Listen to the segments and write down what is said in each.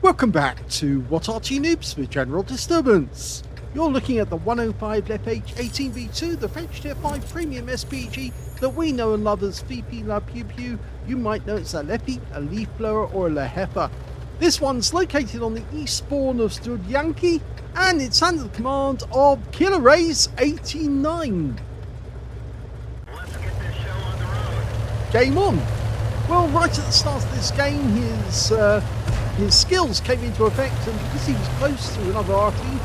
Welcome back to What Arty Noobs with General Disturbance. You're looking at the 105 leFH18B2, the French Tier 5 Premium SPG that we know and love as VP La Pew Pew. You might know it's a leFH, a leaf blower, or a leFH. This one's located on the east spawn of Studzianki, and it's under the command of killeraze89. Let's get this show on the road. Game on. Well, right at the start of this game, his skills came into effect, and because he was close to another Arty,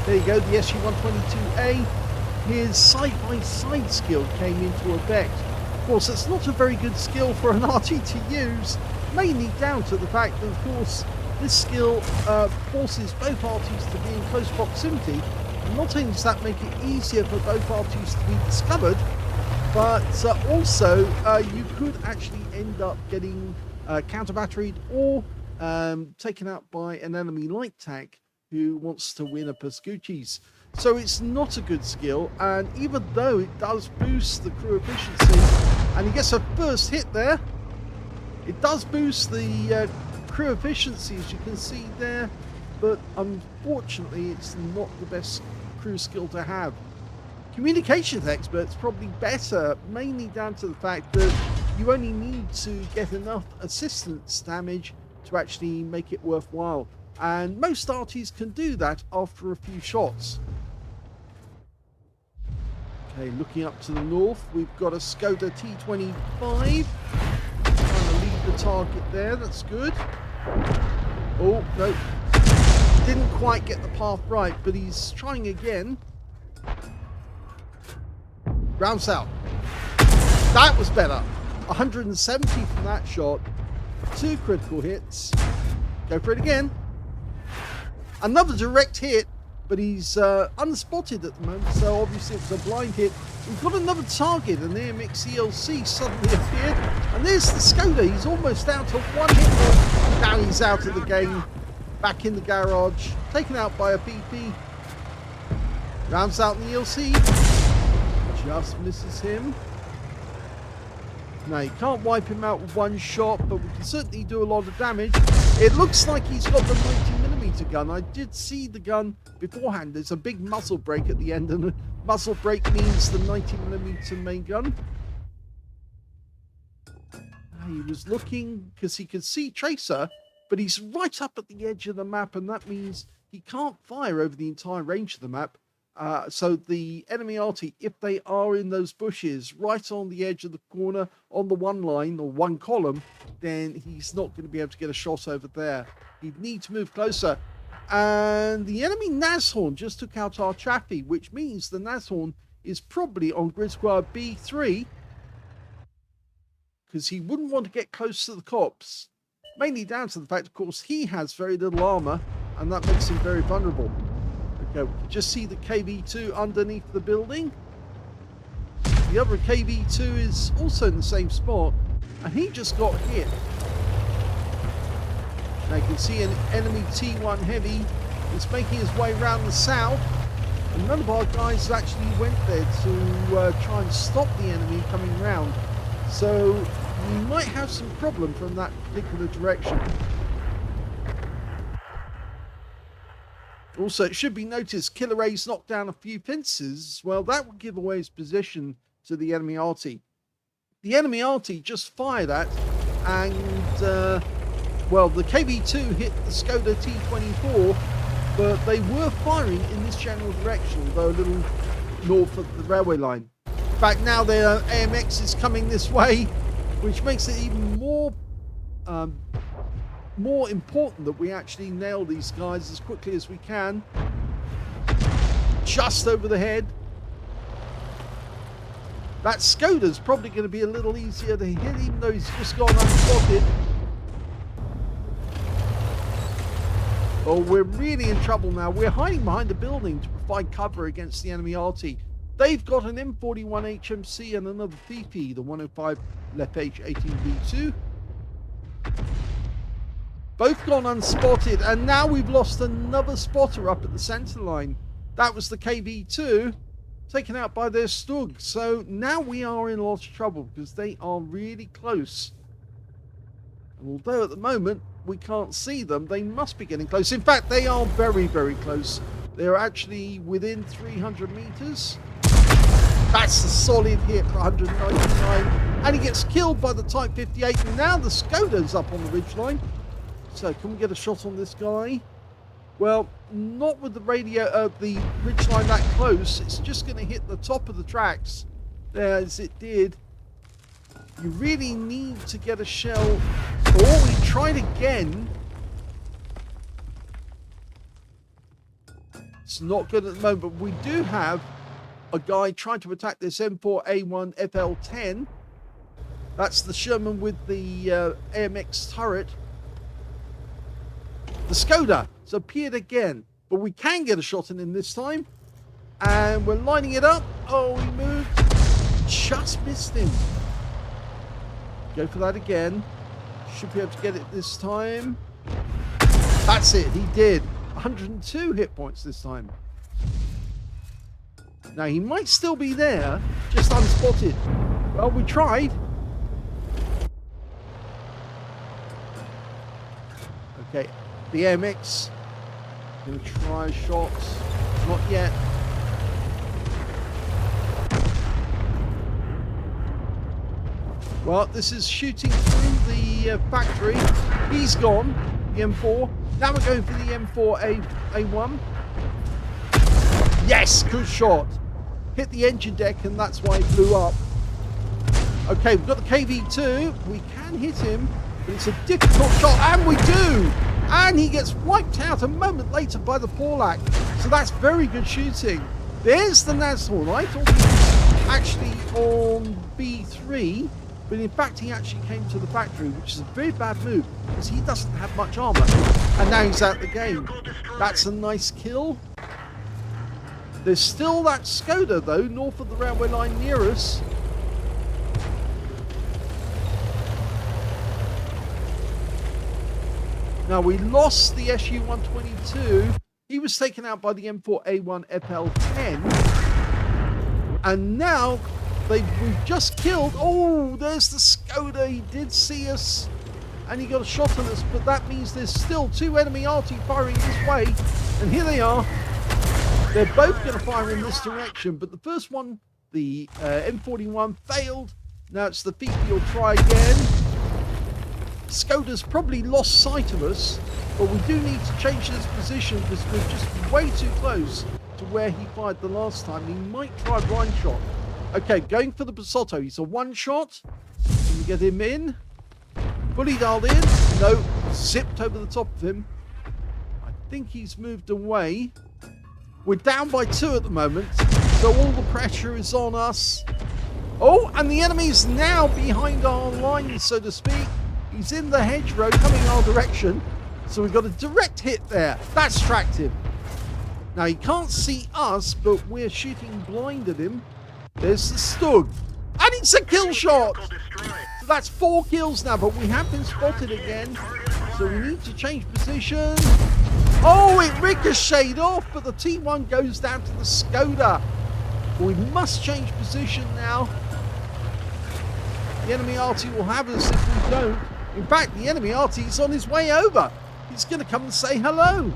there you go, the SU-122A, his side-by-side skill came into effect. Of course, it's not a very good skill for an Arty to use, mainly down to the fact that, of course, this skill forces both Artys to be in close proximity, and not only does that make it easier for both Artys to be discovered, but also you could actually end up getting counter-batteried or taken out by an enemy light tank who wants to win a Pascucci's. So it's not a good skill, and even though it does boost the crew efficiency, and he gets a first hit there, it does boost the crew efficiency, as you can see there, but unfortunately it's not the best crew skill to have. Communications expert's probably better, mainly down to the fact that you only need to get enough assistance damage to actually make it worthwhile, and most Artys can do that after a few shots. Okay, looking up to the north, we've got a Skoda T25 trying to lead the target there. That's good. Oh no, didn't quite get the path right, but he's trying again. Round south. That was better. 170 from that shot. 2 critical hits. Go for it again. Another direct hit, but he's unspotted at the moment, so obviously it was a blind hit. We've got another target, an AMX ELC suddenly appeared, and there's the Skoda. He's almost down to 1 hit. Now he's out of the game. Back in the garage. Taken out by a PP. Rounds out in the ELC. Just misses him. Now, you can't wipe him out with one shot, but we can certainly do a lot of damage. It looks like he's got the 90mm gun. I did see the gun beforehand. There's a big muzzle brake at the end, and a muzzle brake means the 90mm main gun. He was looking, because he could see Tracer, but he's right up at the edge of the map, and that means he can't fire over the entire range of the map. So the enemy Arty, if they are in those bushes right on the edge of the corner on the one line or one column, then he's not going to be able to get a shot over there. He'd need to move closer. And the enemy Nashorn just took out our Chaffee, which means the Nashorn is probably on grid squad B3, because he wouldn't want to get close to the cops. Mainly down to the fact, of course, he has very little armor, and that makes him very vulnerable. Okay, we can just see the KV2 underneath the building. The other KV2 is also in the same spot, and he just got hit. Now you can see an enemy T1 Heavy is making his way around the south, and none of our guys actually went there to try and stop the enemy coming round. So we might have some problem from that particular direction. Also, it should be noticed, killeraze knocked down a few fences. Well, that would give away his position to the enemy Arty. The enemy Arty just fired at, and, well, the KV2 hit the Skoda T24, but they were firing in this general direction, although a little north of the railway line. In fact, now their AMX is coming this way, which makes it even more important that we actually nail these guys as quickly as we can. Just over the head. That Skoda's probably going to be a little easier to hit, even though he's just gone unspotted. Oh, we're really in trouble now. We're hiding behind a building to provide cover against the enemy Arty. They've got an M41 HMC and another VP, the 105 leFH18B2. Both gone unspotted, and now we've lost another spotter up at the center line. That was the KV2, taken out by their Stug. So now we are in a lot of trouble because they are really close. And although at the moment we can't see them. They must be getting close. In fact, they are very, very close. They're actually within 300 meters. That's a solid hit for 199. And he gets killed by the Type 58. And now the Skoda's up on the ridgeline. So can we get a shot on this guy? Well, not with the the ridgeline that close. It's just going to hit the top of the tracks there as it did. You really need to get a shell. Oh, he tried again. It's not good at the moment, but we do have a guy trying to attack this M4A1 FL10. That's the Sherman with the AMX turret. The Skoda has appeared again, but we can get a shot in him this time. And we're lining it up. Oh, he moved. Just missed him. Go for that again. Should be able to get it this time. That's it. He did. 102 hit points this time. Now, he might still be there, just unspotted. Well, we tried. Okay, the AMX. Gonna try a shot. Not yet. Well, this is shooting through the factory. He's gone, the M4. Now we're going for the M4A1. Yes, good shot. Hit the engine deck, and that's why it blew up. Okay, we've got the KV2. We can hit him, but it's a difficult shot, and we do! And he gets wiped out a moment later by the Porlac. So that's very good shooting. There's the Nashorn. I thought he was actually on B3, but in fact he actually came to the factory, which is a very bad move because he doesn't have much armor. And now he's out the game. That's a nice kill. There's still that Skoda though, north of the railway line near us. Now we lost the SU-122. He was taken out by the M4A1 FL10. And now we've just killed. Oh, there's the Skoda. He did see us and he got a shot on us, but that means there's still two enemy Arty firing this way. And here they are. They're both going to fire in this direction, but the first one, the M41, failed. Now it's the Fifi will try again. Skoda's probably lost sight of us, but we do need to change this position because we're just way too close to where he fired the last time. He might try blind shot. Okay, going for the Basotto. He's a one shot. Can we get him in? Fully dialed in. No, zipped over the top of him. I think he's moved away. We're down by 2 at the moment, so all the pressure is on us. Oh, and the enemy's now behind our lines, so to speak. He's in the hedgerow coming our direction, so we've got a direct hit there. That's tracked him. Now, he can't see us, but we're shooting blind at him. There's the Stug. And it's a kill shot! So that's 4 kills now, but we have been spotted again, so we need to change position. Oh, it ricocheted off, but the T1 goes down to the Skoda. We must change position now. The enemy Arty will have us if we don't. In fact, the enemy Arty is on his way over. He's going to come and say hello.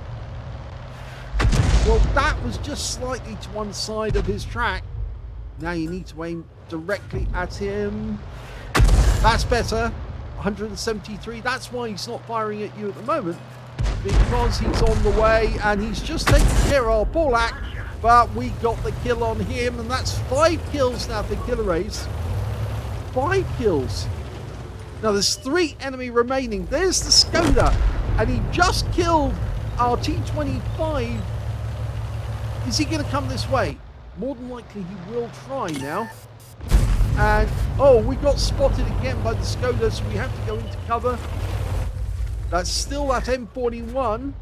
Well, that was just slightly to one side of his track. Now you need to aim directly at him. That's better. 173. That's why he's not firing at you at the moment, because he's on the way and he's just taking care of our Porlac. But we got the kill on him, and that's 5 kills now for killeraze. 5 kills. Now there's 3 enemy remaining. There's the Skoda, and he just killed our T25. Is he going to come this way? More than likely he will try now. And oh, we got spotted again by the Skoda, so we have to go into cover. That's still that M41.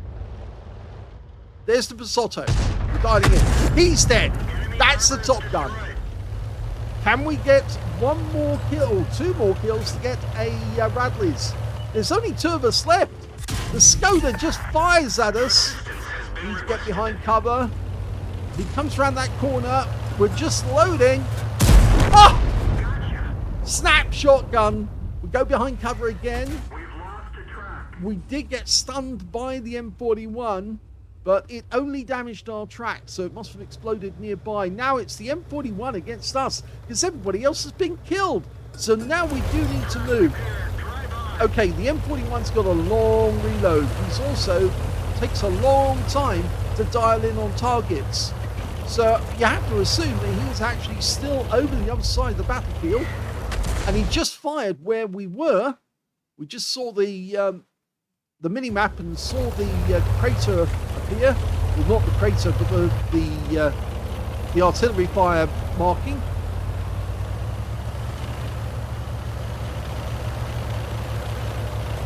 There's the Basotto. We're diving in. He's dead. That's the Top Gun. Can we get 1 more kill, 2 more kills to get a Radley's? There's only 2 of us left. The Skoda just fires at us. We need to get behind cover. He comes around that corner. We're just loading. Ah! Snap shotgun. We go behind cover again. we did get stunned by the M41, but it only damaged our track, so it must have exploded nearby. Now it's the M41 against us, because everybody else has been killed. So now we do need to move. Okay, the M41's got a long reload. He's also takes a long time to dial in on targets. So you have to assume that he's actually still over the other side of the battlefield. And he just fired where we were. We just saw the mini-map and saw the crater appear. Well, not the crater, but the artillery fire marking.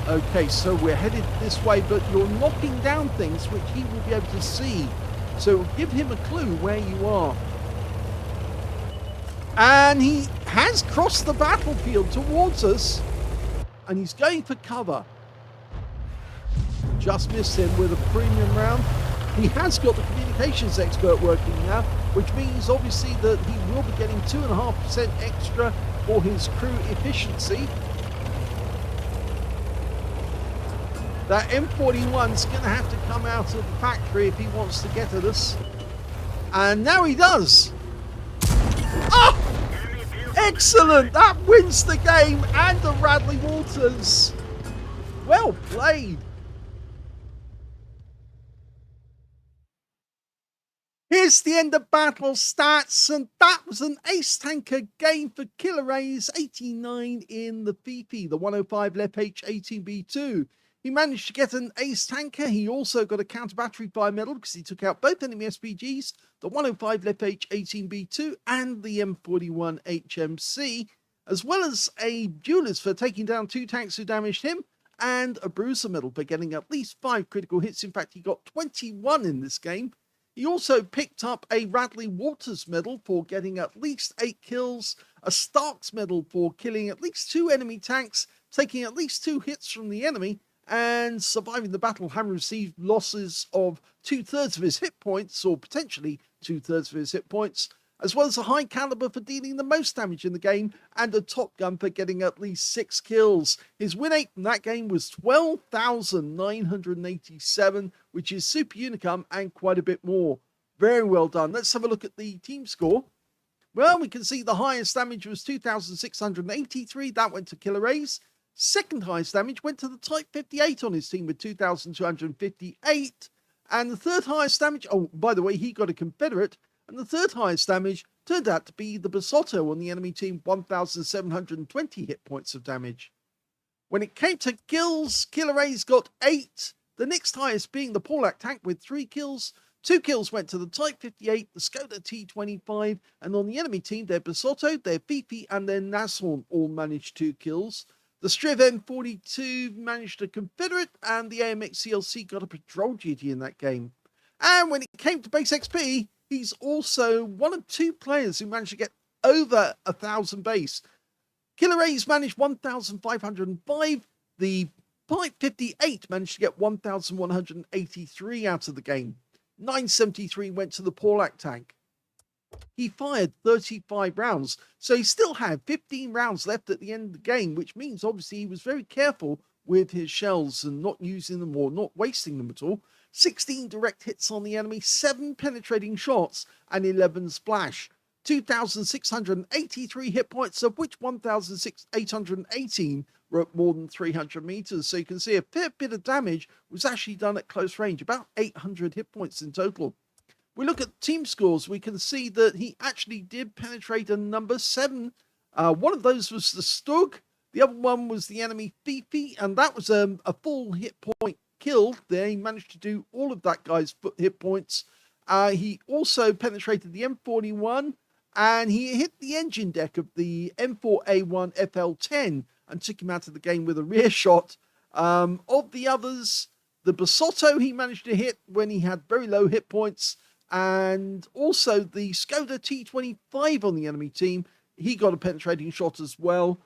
Okay, so we're headed this way, but you're knocking down things which he will be able to see. So give him a clue where you are. And he has crossed the battlefield towards us. And he's going for cover. Just missed him with a premium round. He has got the communications expert working now, which means obviously that he will be getting 2.5% extra for his crew efficiency. That M41's going to have to come out of the factory if he wants to get at us. And now he does. Oh! Excellent! That wins the game and the Radley Walters. Well played. Here's the end of battle stats, and that was an ace tanker game for killeraze89 in the Fifi, the 105 leFH18B2. He managed to get an ace tanker. He also got a counter battery fire medal because he took out both enemy SPGs, the 105 leFH18B2 and the M41 HMC, as well as a duelist for taking down 2 tanks who damaged him, and a bruiser medal for getting at least 5 critical hits. In fact, he got 21 in this game. He also picked up a Radley Walters medal for getting at least 8 kills, a Starks medal for killing at least 2 enemy tanks, taking at least 2 hits from the enemy, and surviving the battle, having received losses of 2/3 of his hit points, or potentially 2/3 of his hit points, as well as a high caliber for dealing the most damage in the game, and a top gun for getting at least 6 kills. His win rate from that game was 12,987, which is super unicum and quite a bit more. Very well done. Let's have a look at the team score. Well, we can see the highest damage was 2,683. That went to killeraze. Second highest damage went to the Type 58 on his team with 2,258. And the third highest damage, oh, by the way, he got a Confederate. And the third highest damage turned out to be the Basotto on the enemy team, 1,720 hit points of damage. When it came to kills, killeraze got 8. The next highest being the Porlak tank with 3 kills. 2 kills went to the Type 58, the Skoda T25, and on the enemy team, their Basotto, their Fifi, and their Nashorn all managed 2 kills. The Striv M42 managed a Confederate, and the AMX CLC got a patrol duty in that game. And when it came to base XP, he's also one of 2 players who managed to get over 1,000 base. killeraze managed 1,505. The Type 58 managed to get 1,183 out of the game. 973 went to the Porlak tank. He fired 35 rounds, so he still had 15 rounds left at the end of the game, which means obviously he was very careful with his shells and not using them or not wasting them at all. 16 direct hits on the enemy, 7 penetrating shots, and 11 splash. 2,683 hit points, of which 1,818 were at more than 300 meters. So you can see a fair bit of damage was actually done at close range, about 800 hit points in total. We look at team scores, we can see that he actually did penetrate a number 7. One of those was the Stug, the other one was the enemy Fifi, and that was a full hit point kill there. He managed to do all of that guy's hit points. He also penetrated the M41, and he hit the engine deck of the M4A1 FL10 and took him out of the game with a rear shot. Of the others, the Basotto he managed to hit when he had very low hit points, and also the Skoda T25 on the enemy team, he got a penetrating shot as well.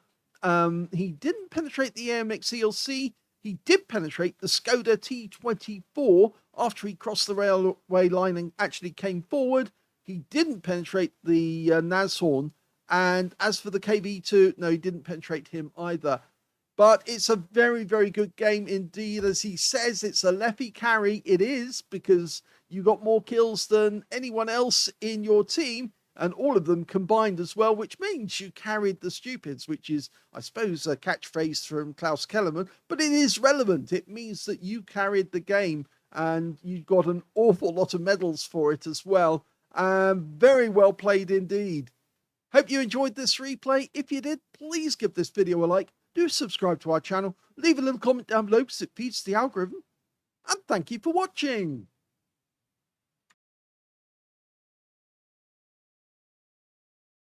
He didn't penetrate the AMX CLC. He did penetrate the Skoda T24 after he crossed the railway line and actually came forward. He didn't penetrate the Nashorn. And as for the KV2, no, he didn't penetrate him either. But it's a very, very good game indeed. As he says, it's a lefty carry. It is, because you got more kills than anyone else in your team, and all of them combined as well, which means you carried the stupids, which is, I suppose, a catchphrase from Klaus Kellerman, but it is relevant. It means that you carried the game, and you got an awful lot of medals for it as well. Very well played indeed. Hope you enjoyed this replay. If you did, please give this video a like. Do subscribe to our channel. Leave a little comment down below because it feeds the algorithm. And thank you for watching.